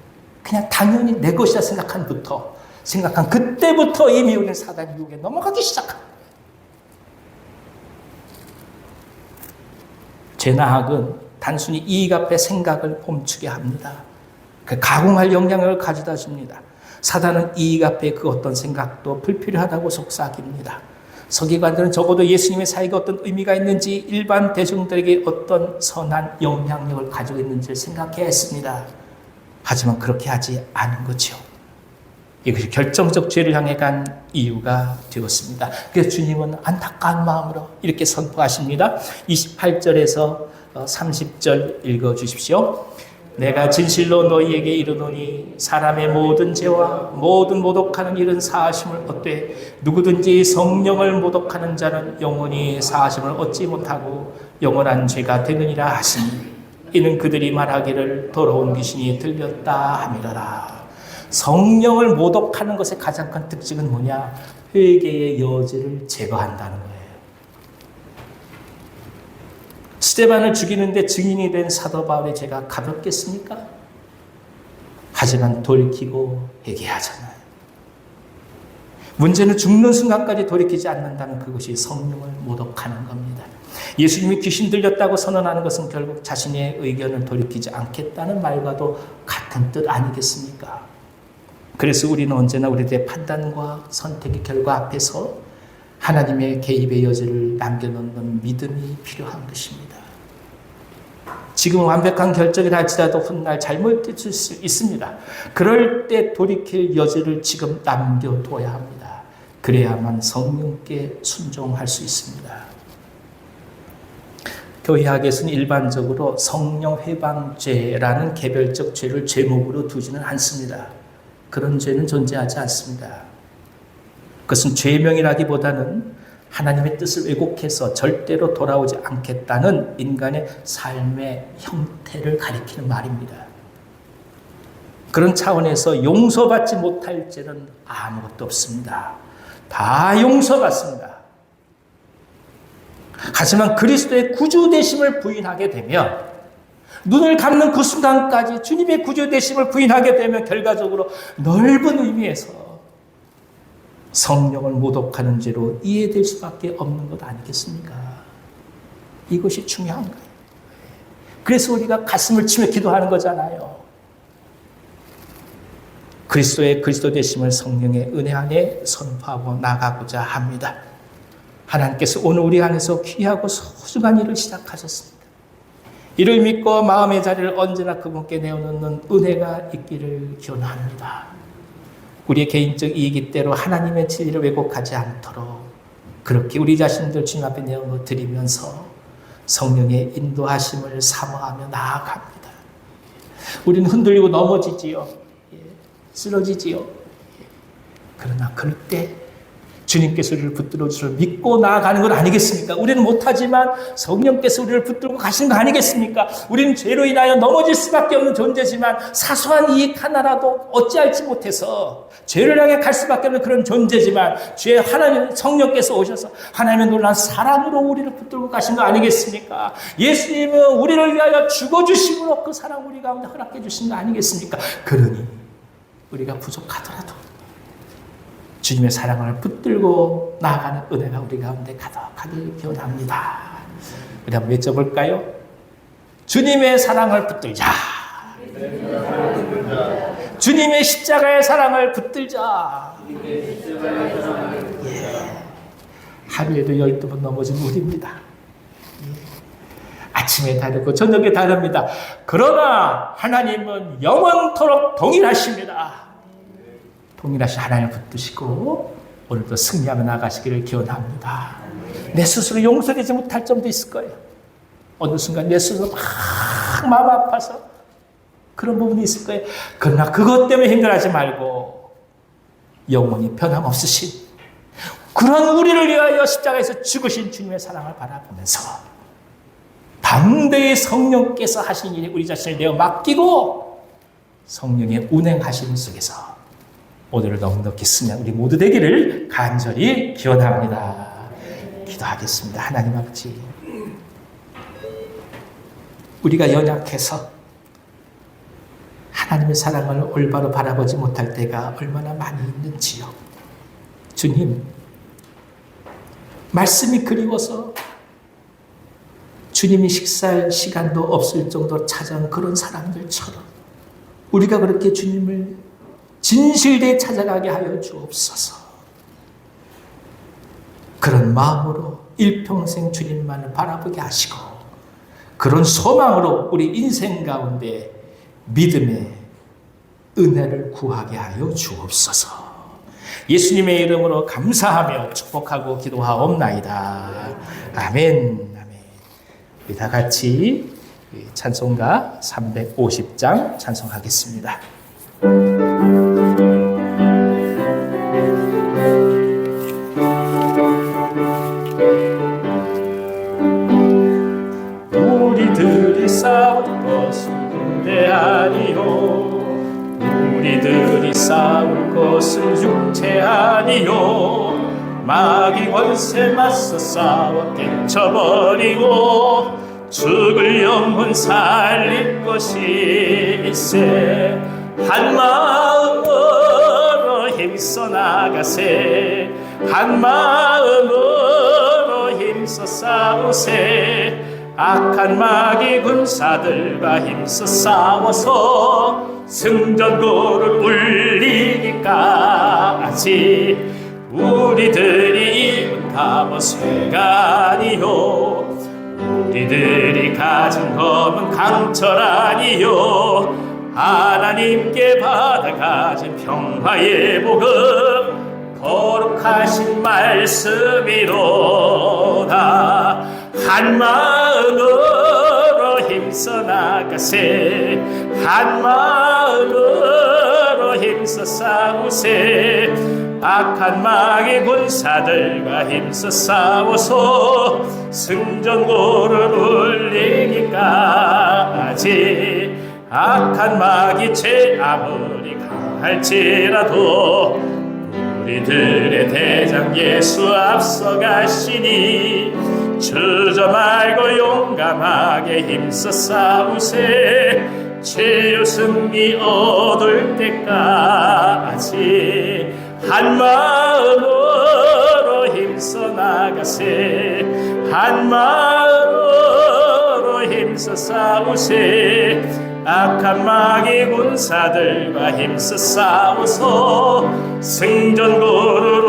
그냥 당연히 내 것이라 생각한 그때부터 이미 우리는 사단의 유혹에 넘어가기 시작합니다. 죄나학은 단순히 이익 앞에 생각을 멈추게 합니다. 그 가공할 영향력을 가져다 줍니다. 사단은 이익 앞에 그 어떤 생각도 불필요하다고 속삭입니다. 서기관들은 적어도 예수님의 사역에 어떤 의미가 있는지, 일반 대중들에게 어떤 선한 영향력을 가지고 있는지를 생각해야 했습니다. 하지만 그렇게 하지 않은 거죠. 이것이 결정적 죄를 향해 간 이유가 되었습니다. 그래서 주님은 안타까운 마음으로 이렇게 선포하십니다. 28절에서 30절 읽어주십시오. 내가 진실로 너희에게 이르노니 사람의 모든 죄와 모든 모독하는 일은 사하심을 얻되 누구든지 성령을 모독하는 자는 영원히 사하심을 얻지 못하고 영원한 죄가 되느니라 하시니 이는 그들이 말하기를 더러운 귀신이 들렸다 함이라라. 성령을 모독하는 것의 가장 큰 특징은 뭐냐? 회개의 여지를 제거한다는 거예요. 스데반을 죽이는데 증인이 된 사도 바울의 죄가 가볍겠습니까? 하지만 돌이키고 회개하잖아요. 문제는 죽는 순간까지 돌이키지 않는다는 그것이 성령을 모독하는 겁니다. 예수님이 귀신 들렸다고 선언하는 것은 결국 자신의 의견을 돌이키지 않겠다는 말과도 같은 뜻 아니겠습니까? 그래서 우리는 언제나 우리들의 판단과 선택의 결과 앞에서 하나님의 개입의 여지를 남겨놓는 믿음이 필요한 것입니다. 지금은 완벽한 결정이라 할지라도 훗날 잘못될 수 있습니다. 그럴 때 돌이킬 여지를 지금 남겨둬야 합니다. 그래야만 성령께 순종할 수 있습니다. 교회학에서는 일반적으로 성령 회방죄라는 개별적 죄를 죄목으로 두지는 않습니다. 그런 죄는 존재하지 않습니다. 그것은 죄명이라기보다는 하나님의 뜻을 왜곡해서 절대로 돌아오지 않겠다는 인간의 삶의 형태를 가리키는 말입니다. 그런 차원에서 용서받지 못할 죄는 아무것도 없습니다. 다 용서받습니다. 하지만 그리스도의 구주되심을 부인하게 되면, 눈을 감는 그 순간까지 주님의 구주되심을 부인하게 되면 결과적으로 넓은 의미에서 성령을 모독하는 죄로 이해될 수밖에 없는 것 아니겠습니까? 이것이 중요한 거예요. 그래서 우리가 가슴을 치며 기도하는 거잖아요. 그리스도 되심을 성령의 은혜 안에 선포하고 나가고자 합니다. 하나님께서 오늘 우리 안에서 귀하고 소중한 일을 시작하셨습니다. 이를 믿고 마음의 자리를 언제나 그분께 내어놓는 은혜가 있기를 기원합니다. 우리의 개인적 이익이 때로 하나님의 진리를 왜곡하지 않도록 그렇게 우리 자신들 주님 앞에 내어놓드리면서 성령의 인도하심을 사모하며 나아갑니다. 우리는 흔들리고 넘어지지요. 쓰러지지요. 그러나 그럴 때 주님께서 우리를 붙들어 주실 믿고 나아가는 건 아니겠습니까? 우리는 못하지만 성령께서 우리를 붙들고 가시는 거 아니겠습니까? 우리는 죄로 인하여 넘어질 수밖에 없는 존재지만 사소한 이익 하나라도 어찌할지 못해서 죄를 향해 갈 수밖에 없는 그런 존재지만 주의 하나님 성령께서 오셔서 하나님의 놀라운 사랑으로 우리를 붙들고 가신 거 아니겠습니까? 예수님은 우리를 위하여 죽어주심으로 그 사랑 우리 가운데 허락해 주신 거 아니겠습니까? 그러니 우리가 부족하더라도 주님의 사랑을 붙들고 나아가는 은혜가 우리 가운데 가득하길 기원합니다. 우리 한번 외쳐볼까요? 주님의 사랑을 붙들자. 주님의 십자가의 사랑을 붙들자. 하루에도 12번 넘어진 우리입니다. 아침에 다르고 저녁에 다릅니다. 그러나 하나님은 영원토록 동일하십니다. 동일하신 하나님을 붙드시고 오늘도 승리하며 나가시기를 기원합니다. 내 스스로 용서되지 못할 점도 있을 거예요. 어느 순간 내 스스로 막 마음 아파서 그런 부분이 있을 거예요. 그러나 그것 때문에 힘들어하지 말고 영원히 변함없으신 그런 우리를 위하여 십자가에서 죽으신 주님의 사랑을 바라보면서 담대히 성령께서 하신 일에 우리 자신을 내어 맡기고 성령의 운행하시는 속에서 오늘을 넉넉히 쓰면 우리 모두 되기를 간절히 기원합니다. 기도하겠습니다. 하나님 아버지, 우리가 연약해서 하나님의 사랑을 올바로 바라보지 못할 때가 얼마나 많이 있는지요. 주님, 말씀이 그리워서 주님이 식사할 시간도 없을 정도로 찾아온 그런 사람들처럼 우리가 그렇게 주님을 진실되게 찾아가게 하여 주옵소서. 그런 마음으로 일평생 주님만을 바라보게 하시고 그런 소망으로 우리 인생 가운데 믿음의 은혜를 구하게 하여 주옵소서. 예수님의 이름으로 감사하며 축복하고 기도하옵나이다. 아멘. 아멘. 우리 다 같이 찬송가 350장 찬송하겠습니다. 우리들이 싸울 것은 군대 아니요 우리들이 싸울 것은 육체 아니요 마귀 권세 맞서 싸워 깨쳐버리고 죽을 영혼 살릴 것이세 한 마음으로 힘써 나가세 한 마음으로 힘써 싸우세 악한 마귀 군사들과 힘써 싸워서 승전고를 울리기까지 우리들이 입은 갑옷쇠가 아니요 우리들이 가진 검은 강철 아니요 하나님께 받아가진 평화의 복음 거룩하신 말씀이로다. 한 마음으로 힘써 나가세 한 마음으로 힘써 싸우세 악한 마귀 군사들과 힘써 싸워서 승전고를 울리기까지 악한 마귀 죄 아무리 강할지라도 우리들의 대장 예수 앞서 가시니 주저 말고 용감하게 힘써 싸우세 죄요 승리 얻을 때까지 한 마음으로 힘써 나가세 한 마음으로 힘써 싸우세 악한 마귀 군사들과 힘써 싸워서 승전고를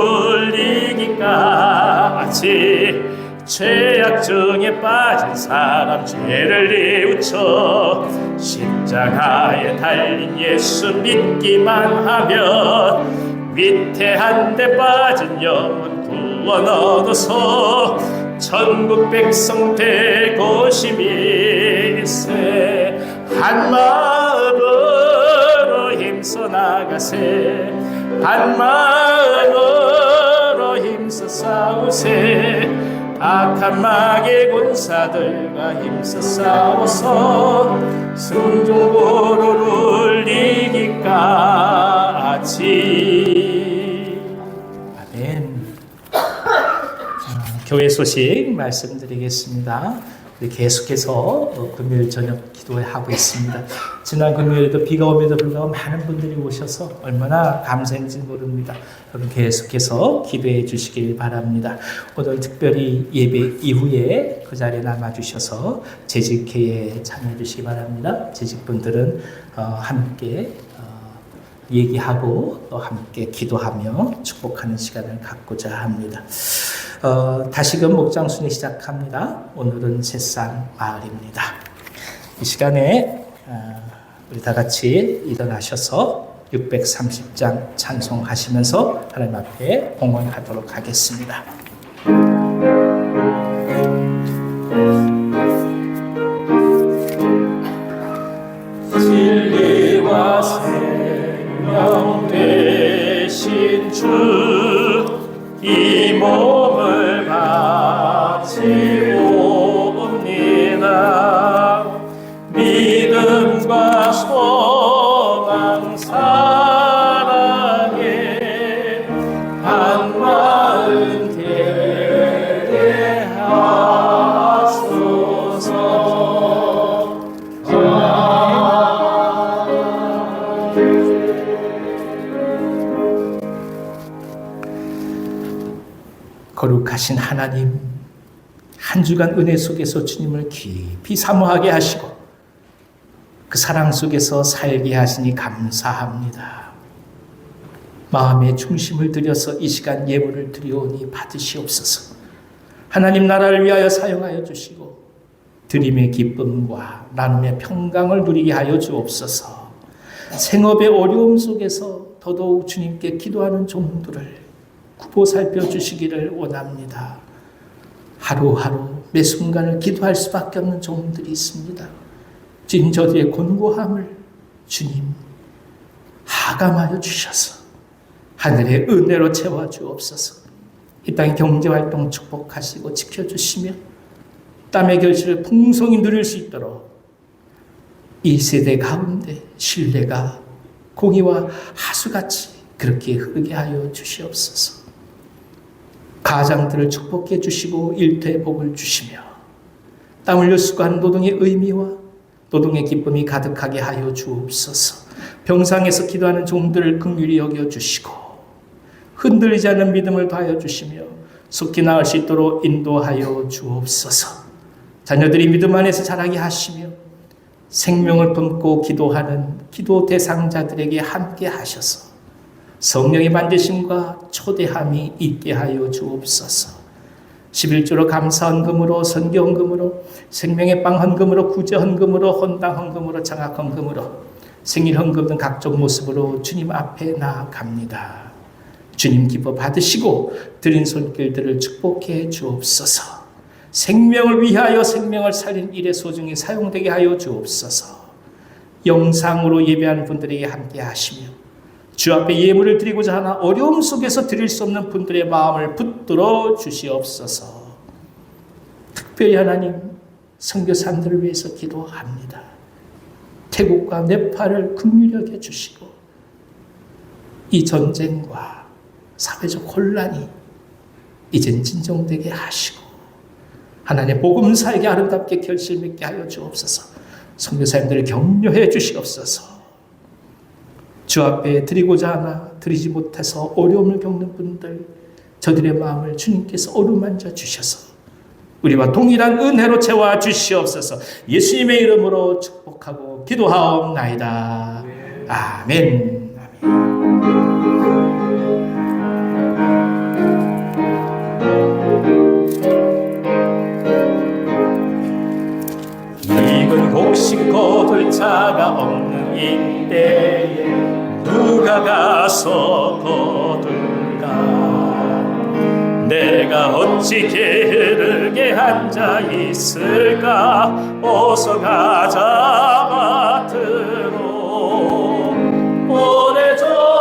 울리기까지 죄악증에 빠진 사람 죄를 뉘우쳐 십자가에 달린 예수 믿기만 하면 위태한데 빠진 영혼 구원 얻어서 천국 백성 되고 심일세 한 마음으로 힘써 나가세 한 마음으로 힘써 싸우세 악한 마귀 군사들과 힘써 싸워서 승전고를 울리기까지. 아멘. 교회 소식 말씀드리겠습니다. 우리 계속해서 금요일 저녁 기도하고 있습니다. 지난 금요일에도 비가 오면서 불구하고 많은 분들이 오셔서 얼마나 감사했는지 모릅니다. 여러분 계속해서 기도해 주시길 바랍니다. 오늘 특별히 예배 이후에 그 자리에 남아주셔서 재직회에 참여해 주시기 바랍니다. 재직분들은 함께 얘기하고 또 함께 기도하며 축복하는 시간을 갖고자 합니다. 다시금 목장순회 시작합니다. 오늘은 새싹 마을입니다. 이 시간에 우리 다 같이 일어나셔서 630장 찬송하시면서 하나님 앞에 봉헌하도록 하겠습니다. 진리와 생명 되신 주 이 몸을 바치고 옵니다. 믿음과 소망 사랑에 한 마음 되게 하소서. 거룩하신 하나님 한 주간 은혜 속에서 주님을 깊이 사모하게 하시고 그 사랑 속에서 살게 하시니 감사합니다. 마음의 중심을 들여서 이 시간 예물을 드리오니 받으시옵소서. 하나님 나라를 위하여 사용하여 주시고 드림의 기쁨과 나눔의 평강을 누리게 하여 주옵소서. 생업의 어려움 속에서 더더욱 주님께 기도하는 종들을 굽어 살펴주시기를 원합니다. 하루하루 매 순간을 기도할 수밖에 없는 종들이 있습니다. 주님 저들의 곤고함을 주님 하감하여 주셔서 하늘의 은혜로 채워주옵소서. 이 땅의 경제활동 축복하시고 지켜주시며 땀의 결실을 풍성히 누릴 수 있도록 이 세대 가운데 신뢰가 공의와 하수같이 그렇게 흐르게 하여 주시옵소서. 가장들을 축복해 주시고 일터에 복을 주시며 땀 흘려 수고하는 노동의 의미와 노동의 기쁨이 가득하게 하여 주옵소서. 병상에서 기도하는 종들을 긍휼히 여겨주시고 흔들리지 않는 믿음을 더하여 주시며 속히 나을 수 있도록 인도하여 주옵소서. 자녀들이 믿음 안에서 자라게 하시며 생명을 품고 기도하는 기도 대상자들에게 함께 하셔서 성령의 만지심과 초대함이 있게 하여 주옵소서. 11조로 감사헌금으로 선교헌금으로 생명의 빵 헌금으로 구제 헌금으로 헌당 헌금으로 장학 헌금으로 생일 헌금 등 각종 모습으로 주님 앞에 나아갑니다. 주님 기뻐 받으시고 드린 손길들을 축복해 주옵소서. 생명을 위하여 생명을 살린 일에 소중히 사용되게 하여 주옵소서. 영상으로 예배하는 분들에게 함께 하시며 주 앞에 예물을 드리고자 하나 어려움 속에서 드릴 수 없는 분들의 마음을 붙들어 주시옵소서. 특별히 하나님 선교사님들을 위해서 기도합니다. 태국과 네팔을 긍휼히 여겨 주시고 이 전쟁과 사회적 혼란이 이젠 진정되게 하시고 하나님의 복음사에게 아름답게 결실 맺게 하여 주옵소서. 선교사님들을 격려해 주시옵소서. 주 앞에 드리고자 하나 드리지 못해서 어려움을 겪는 분들 저들의 마음을 주님께서 어루만져 주셔서 우리와 동일한 은혜로 채워 주시옵소서. 예수님의 이름으로 축복하고 기도하옵나이다. 아멘. 익은 곡식 거둘 자가 없는 이때에 누가 가서 거둘까? 내가 어찌 게으르게 앉아 있을까? 어서 가자 밭으로 보내줘소서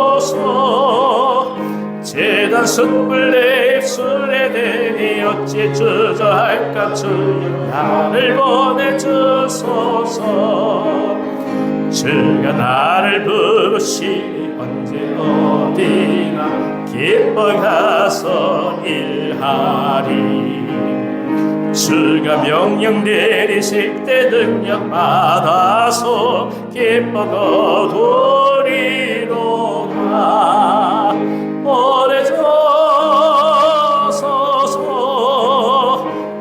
보내줘소서. 재단 숯불 내 입술에 대니 어찌 주저할까? 주여 나를 보내주소서. 주가 나를 부르시니 언제 어디나 기뻐 가서 일하리. 주가 명령 내리실 때 능력 받아서 기뻐 거두리로다. 보내주소서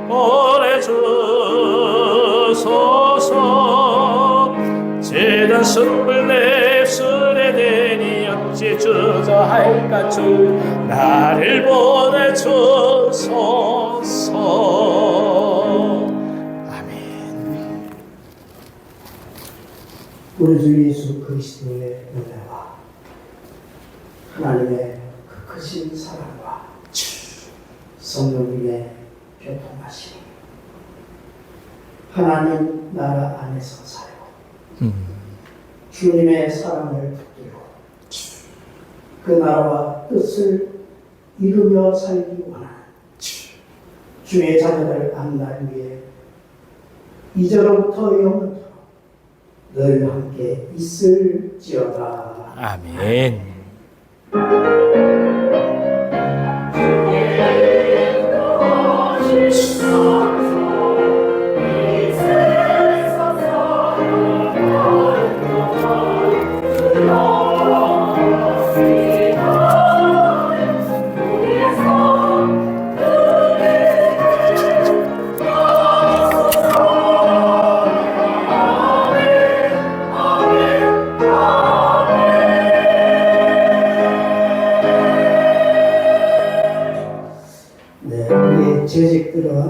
보내주소서. 재단 숯불 내 입술에 대니 어찌 주저할까? 주 나를 보내주소서. 아멘. 우리 주 예수 그리스도의 은혜와 하나님의 그 크신 사랑과 성령님의 교통하심, 하나님 나라 안에서 살고 주님의 사랑을 붙들고 그 나라와 뜻을 이루며 살기 원하는 주의 자녀들 앞날 위해 이제로부터 영원토록 늘 함께 있을지어다. 아멘. Oh 재직들은